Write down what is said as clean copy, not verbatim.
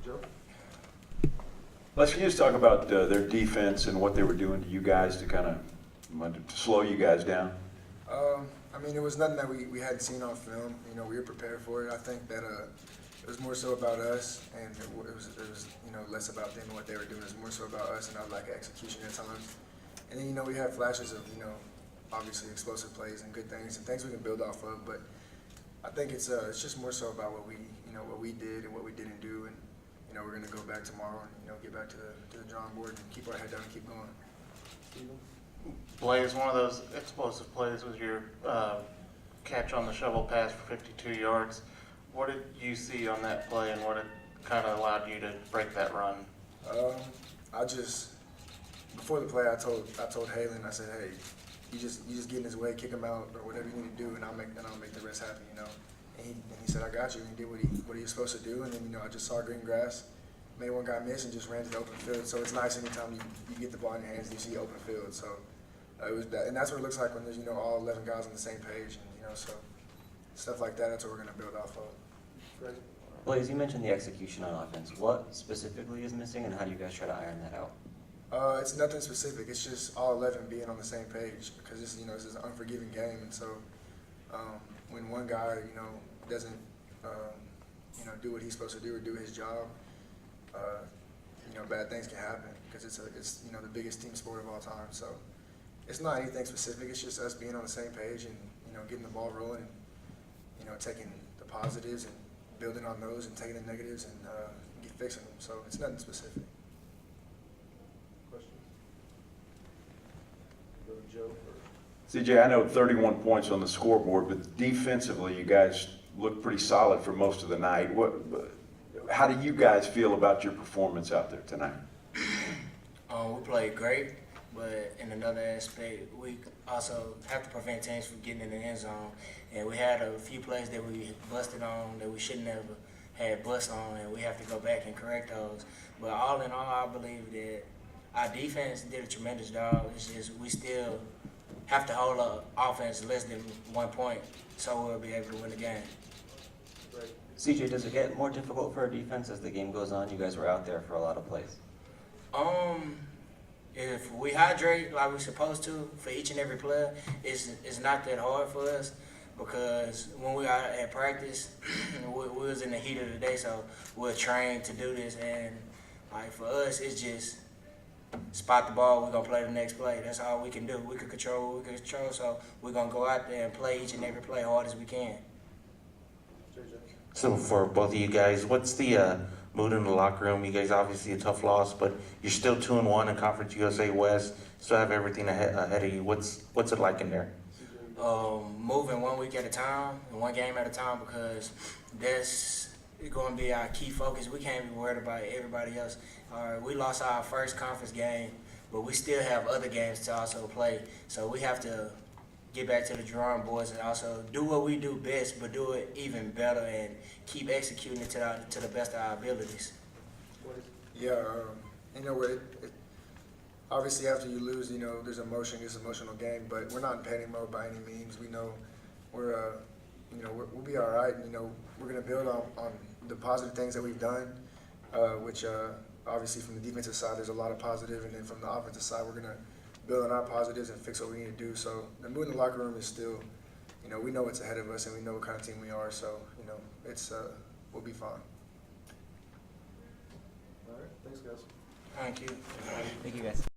Joe? Les, can you just talk about their defense and what they were doing to you guys to kind of slow you guys down? I mean, it was nothing that we hadn't seen on film. You know, we were prepared for it. I think that it was more so about us, and it was less about them and what they were doing. It was more so about us and our lack of execution at times. And then we had flashes of obviously explosive plays and good things and things we can build off of. But I think it's just more so about what we did and what we didn't do, and we're going to go back tomorrow and get back to the drawing board and keep our head down and keep going. Blaze, one of those explosive plays was your catch on the shovel pass for 52 yards. What did you see on that play, and what it kind of allowed you to break that run? Before the play, I told Halen, I said, hey, you just get in his way, kick him out, or whatever you need to do, and I'll make the rest happen, And he said, I got you. And he did what he was supposed to do, and then I just saw green grass, made one guy miss, and just ran to the open field. So it's nice anytime you get the ball in your hands and you see open field. So it was that, and that's what it looks like when there's all 11 guys on the same page, and so stuff like that. That's what we're going to build off of. Right. Blaze, you mentioned the execution on offense. What specifically is missing, and how do you guys try to iron that out? It's nothing specific. It's just all 11 being on the same page, because this is an unforgiving game, and so when one guy doesn't do what he's supposed to do or do his job, bad things can happen, because it's the biggest team sport of all time. So it's not anything specific. It's just us being on the same page and getting the ball rolling, and taking the positives and building on those and taking the negatives and fixing them. So it's nothing specific. Questions? Go to Joe first. CJ, I know 31 points on the scoreboard, but defensively, you guys looked pretty solid for most of the night. How do you guys feel about your performance out there tonight? We played great, but in another aspect, we also have to prevent teams from getting in the end zone. And we had a few plays that we busted on that we shouldn't have had bust on, and we have to go back and correct those. But all in all, I believe that our defense did a tremendous job. It's just we still have to hold up offense less than 1 point, so we'll be able to win the game. Right. CJ, does it get more difficult for our defense as the game goes on? You guys were out there for a lot of plays. If we hydrate like we're supposed to for each and every player, it's not that hard for us, because when we are at practice, we was in the heat of the day, so we're trained to do this. And like for us, it's just spot the ball, we're gonna play the next play. That's all we can do. We can control what we can control, so we're gonna go out there and play each and every play hard as we can. So for both of you guys, what's the mood in the locker room? You guys obviously a tough loss, but you're still 2-1 in Conference USA West. Still have everything ahead of you. What's it like in there? Moving 1 week at a time and 1 game at a time, because that's going to be our key focus. We can't be worried about everybody else. We lost our first conference game, but we still have other games to also play. So we have to get back to the drawing boards and also do what we do best, but do it even better and keep executing it to the best of our abilities. Yeah, obviously after you lose, there's emotion. It's an emotional game, but we're not in panic mode by any means. We know we'll be all right. We're gonna build on the positive things that we've done, which obviously from the defensive side there's a lot of positive, and then from the offensive side we're gonna build on our positives and fix what we need to do. So the mood in the locker room is still, we know what's ahead of us and we know what kind of team we are. So it's we'll be fine. All right. Thanks, guys. Thank you. Thank you, guys.